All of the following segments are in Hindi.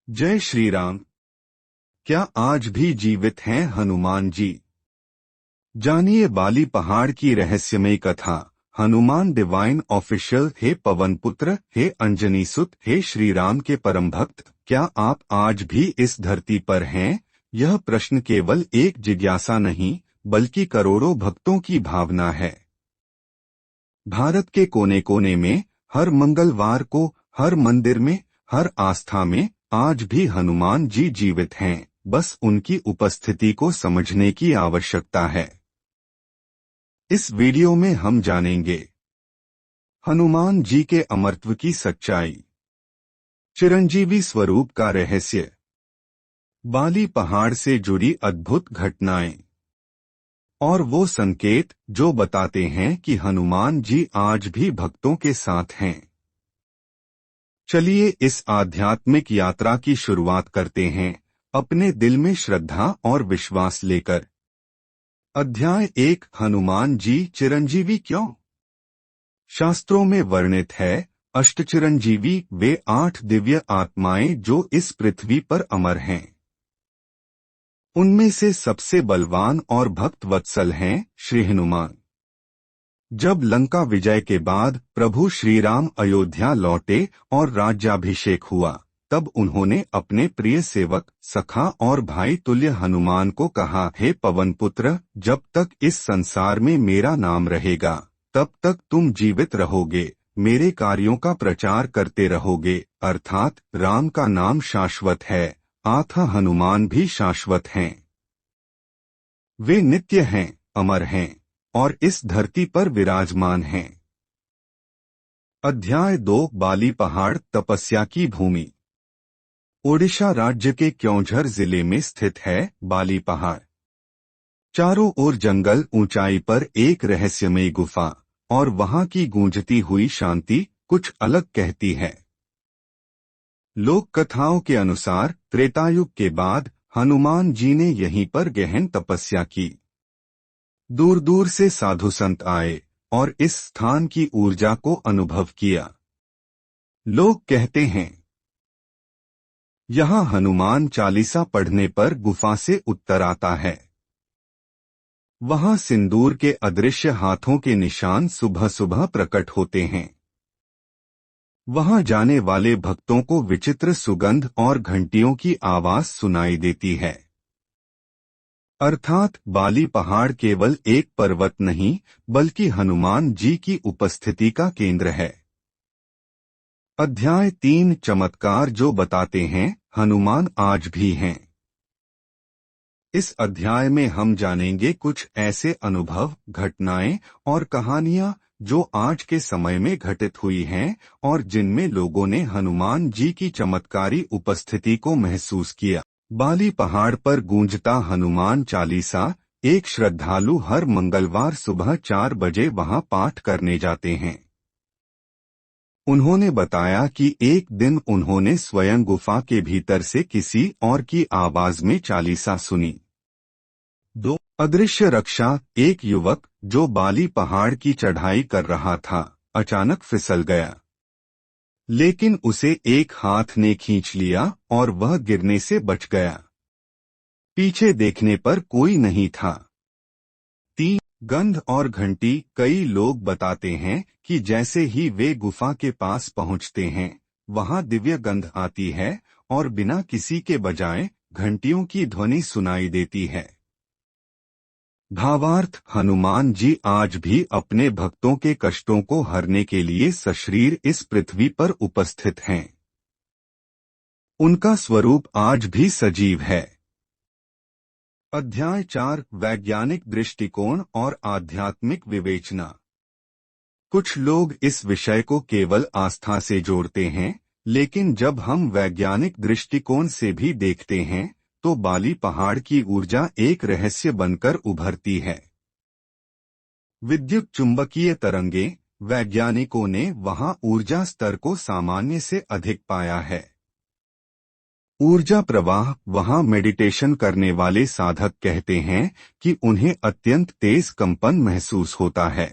जय श्री राम। क्या आज भी जीवित हैं हनुमान जी? जानिए बाली पहाड़ की रहस्यमय कथा। Hanuman divine official. हे पवन पुत्र, हे अंजनी सुत, हे श्री राम के परम भक्त, क्या आप आज भी इस धरती पर हैं? यह प्रश्न केवल एक जिज्ञासा नहीं, बल्कि करोड़ों भक्तों की भावना है। भारत के कोने कोने में, हर मंगलवार को, हर मंदिर में, हर आस्था में आज भी हनुमान जी जीवित हैं। बस उनकी उपस्थिति को समझने की आवश्यकता है। इस वीडियो में हम जानेंगे हनुमान जी के अमरत्व की सच्चाई, चिरंजीवी स्वरूप का रहस्य, बाली पहाड़ से जुड़ी अद्भुत घटनाएं और वो संकेत जो बताते हैं कि हनुमान जी आज भी भक्तों के साथ हैं। चलिए इस आध्यात्मिक यात्रा की शुरुआत करते हैं, अपने दिल में श्रद्धा और विश्वास लेकर। अध्याय 1। हनुमान जी चिरंजीवी क्यों? शास्त्रों में वर्णित है, अष्टचिरंजीवी वे 8 दिव्य आत्माएं जो इस पृथ्वी पर अमर हैं। उनमें से सबसे बलवान और भक्त वत्सल हैं श्री हनुमान। जब लंका विजय के बाद प्रभु श्री राम अयोध्या लौटे और राज्याभिषेक हुआ, तब उन्होंने अपने प्रिय सेवक, सखा और भाई तुल्य हनुमान को कहा, हे पवन पुत्र, जब तक इस संसार में मेरा नाम रहेगा, तब तक तुम जीवित रहोगे, मेरे कार्यों का प्रचार करते रहोगे। अर्थात राम का नाम शाश्वत है, अतः हनुमान भी शाश्वत हैं। वे नित्य हैं, अमर हैं और इस धरती पर विराजमान हैं। अध्याय 2। बाली पहाड़ तपस्या की भूमि। ओडिशा राज्य के क्योंझर जिले में स्थित है बाली पहाड़। चारों ओर जंगल, ऊंचाई पर एक रहस्यमय गुफा, और वहां की गूंजती हुई शांति कुछ अलग कहती है। लोक कथाओं के अनुसार त्रेतायुग के बाद हनुमान जी ने यहीं पर गहन तपस्या की। दूर दूर से साधु संत आए और इस स्थान की ऊर्जा को अनुभव किया। लोग कहते हैं, यहाँ हनुमान चालीसा पढ़ने पर गुफा से उत्तर आता है। वहाँ सिंदूर के अदृश्य हाथों के निशान सुबह सुबह प्रकट होते हैं। वहाँ जाने वाले भक्तों को विचित्र सुगंध और घंटियों की आवाज सुनाई देती है। अर्थात बाली पहाड़ केवल एक पर्वत नहीं, बल्कि हनुमान जी की उपस्थिति का केंद्र है। अध्याय 3। चमत्कार जो बताते हैं हनुमान आज भी हैं। इस अध्याय में हम जानेंगे कुछ ऐसे अनुभव, घटनाएं और कहानियां जो आज के समय में घटित हुई हैं और जिनमें लोगों ने हनुमान जी की चमत्कारी उपस्थिति को महसूस किया। बाली पहाड़ पर गूंजता हनुमान चालीसा। एक श्रद्धालु हर मंगलवार सुबह 4 बजे वहां पाठ करने जाते हैं। उन्होंने बताया कि एक दिन उन्होंने स्वयं गुफा के भीतर से किसी और की आवाज में चालीसा सुनी। 2। अदृश्य रक्षा। एक युवक जो बाली पहाड़ की चढ़ाई कर रहा था, अचानक फिसल गया, लेकिन उसे एक हाथ ने खींच लिया और वह गिरने से बच गया। पीछे देखने पर कोई नहीं था। 3। गंध और घंटी। कई लोग बताते हैं कि जैसे ही वे गुफा के पास पहुंचते हैं, वहां दिव्य गंध आती है और बिना किसी के बजाए घंटियों की ध्वनि सुनाई देती है। भावार्थ, हनुमान जी आज भी अपने भक्तों के कष्टों को हरने के लिए सशरीर इस पृथ्वी पर उपस्थित हैं। उनका स्वरूप आज भी सजीव है। अध्याय 4। वैज्ञानिक दृष्टिकोण और आध्यात्मिक विवेचना। कुछ लोग इस विषय को केवल आस्था से जोड़ते हैं, लेकिन जब हम वैज्ञानिक दृष्टिकोण से भी देखते हैं तो बाली पहाड़ की ऊर्जा एक रहस्य बनकर उभरती है। विद्युत चुंबकीय तरंगे। वैज्ञानिकों ने वहां ऊर्जा स्तर को सामान्य से अधिक पाया है। ऊर्जा प्रवाह। वहां मेडिटेशन करने वाले साधक कहते हैं कि उन्हें अत्यंत तेज कंपन महसूस होता है।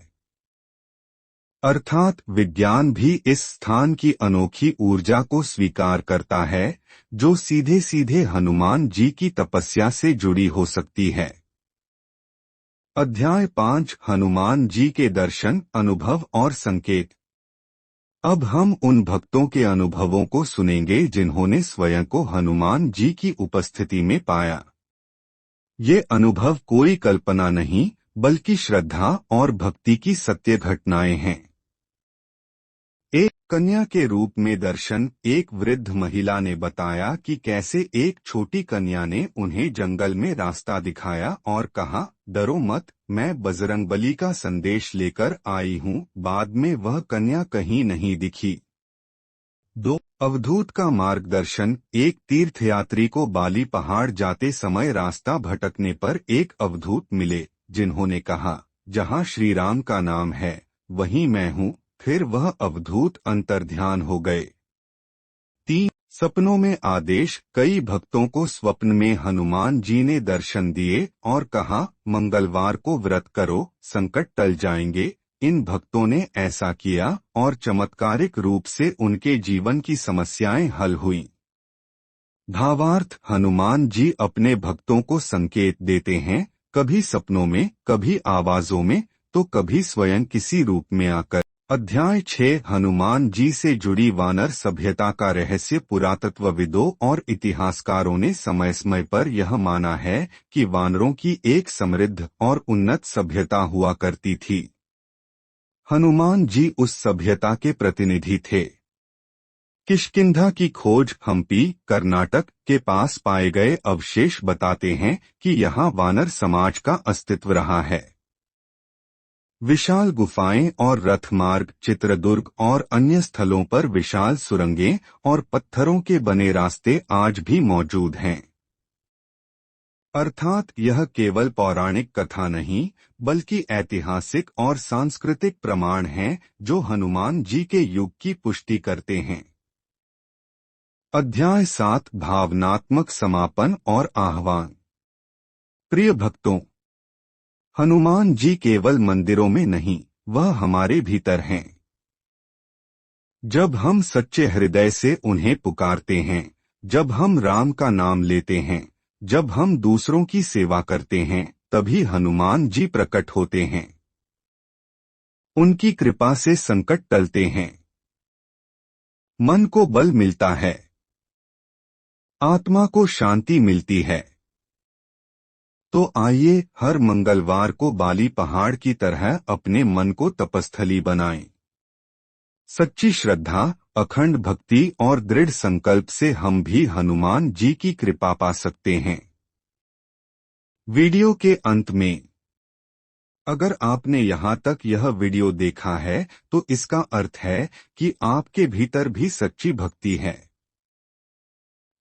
अर्थात विज्ञान भी इस स्थान की अनोखी ऊर्जा को स्वीकार करता है जो सीधे सीधे हनुमान जी की तपस्या से जुड़ी हो सकती है। अध्याय 5 हनुमान जी के दर्शन, अनुभव और संकेत। अब हम उन भक्तों के अनुभवों को सुनेंगे जिन्होंने स्वयं को हनुमान जी की उपस्थिति में पाया। ये अनुभव कोई कल्पना नहीं बल्कि श्रद्धा और भक्ति की सत्य घटनाएं हैं। एक कन्या के रूप में दर्शन। एक वृद्ध महिला ने बताया कि कैसे एक छोटी कन्या ने उन्हें जंगल में रास्ता दिखाया और कहा, डरो मत, मैं बजरंगबली का संदेश लेकर आई हूँ। बाद में वह कन्या कहीं नहीं दिखी। 2 अवधूत का मार्गदर्शन। एक तीर्थयात्री को बाली पहाड़ जाते समय रास्ता भटकने पर एक अवधूत मिले जिन्होंने कहा, जहाँ श्री राम का नाम है वहीं मैं हूँ। फिर वह अवधूत अंतर्ध्यान हो गए। 3 सपनों में आदेश। कई भक्तों को स्वप्न में हनुमान जी ने दर्शन दिए और कहा, मंगलवार को व्रत करो, संकट टल जाएंगे। इन भक्तों ने ऐसा किया और चमत्कारिक रूप से उनके जीवन की समस्याएं हल हुईं। भावार्थ, हनुमान जी अपने भक्तों को संकेत देते हैं, कभी सपनों में, कभी आवाजों में, तो कभी स्वयं किसी रूप में आकर। अध्याय 6 हनुमान जी से जुड़ी वानर सभ्यता का रहस्य। पुरातत्वविदों और इतिहासकारों ने समय समय पर यह माना है कि वानरों की एक समृद्ध और उन्नत सभ्यता हुआ करती थी। हनुमान जी उस सभ्यता के प्रतिनिधि थे। किष्किंधा की खोज, हम्पी, कर्नाटक के पास पाए गए अवशेष बताते हैं कि यहाँ वानर समाज का अस्तित्व रहा है। विशाल गुफाएं और रथ मार्ग, चित्रदुर्ग और अन्य स्थलों पर विशाल सुरंगें और पत्थरों के बने रास्ते आज भी मौजूद हैं। अर्थात यह केवल पौराणिक कथा नहीं बल्कि ऐतिहासिक और सांस्कृतिक प्रमाण हैं जो हनुमान जी के युग की पुष्टि करते हैं। अध्याय 7 भावनात्मक समापन और आह्वान। प्रिय भक्तों, हनुमान जी केवल मंदिरों में नहीं, वह हमारे भीतर हैं। जब हम सच्चे हृदय से उन्हें पुकारते हैं, जब हम राम का नाम लेते हैं, जब हम दूसरों की सेवा करते हैं, तभी हनुमान जी प्रकट होते हैं। उनकी कृपा से संकट टलते हैं, मन को बल मिलता है, आत्मा को शांति मिलती है। तो आइए हर मंगलवार को बाली पहाड़ की तरह अपने मन को तपस्थली बनाएं। सच्ची श्रद्धा, अखंड भक्ति और दृढ़ संकल्प से हम भी हनुमान जी की कृपा पा सकते हैं। वीडियो के अंत में, अगर आपने यहाँ तक यह वीडियो देखा है तो इसका अर्थ है कि आपके भीतर भी सच्ची भक्ति है।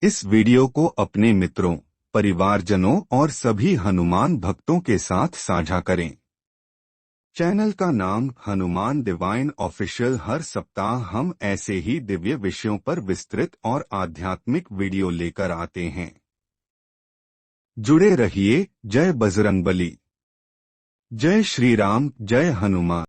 इस वीडियो को अपने मित्रों, परिवारजनों और सभी हनुमान भक्तों के साथ साझा करें। चैनल का नाम हनुमान डिवाइन ऑफिशियल। हर सप्ताह हम ऐसे ही दिव्य विषयों पर विस्तृत और आध्यात्मिक वीडियो लेकर आते हैं। जुड़े रहिए। जय बजरंगबली, जय श्री राम, जय हनुमान।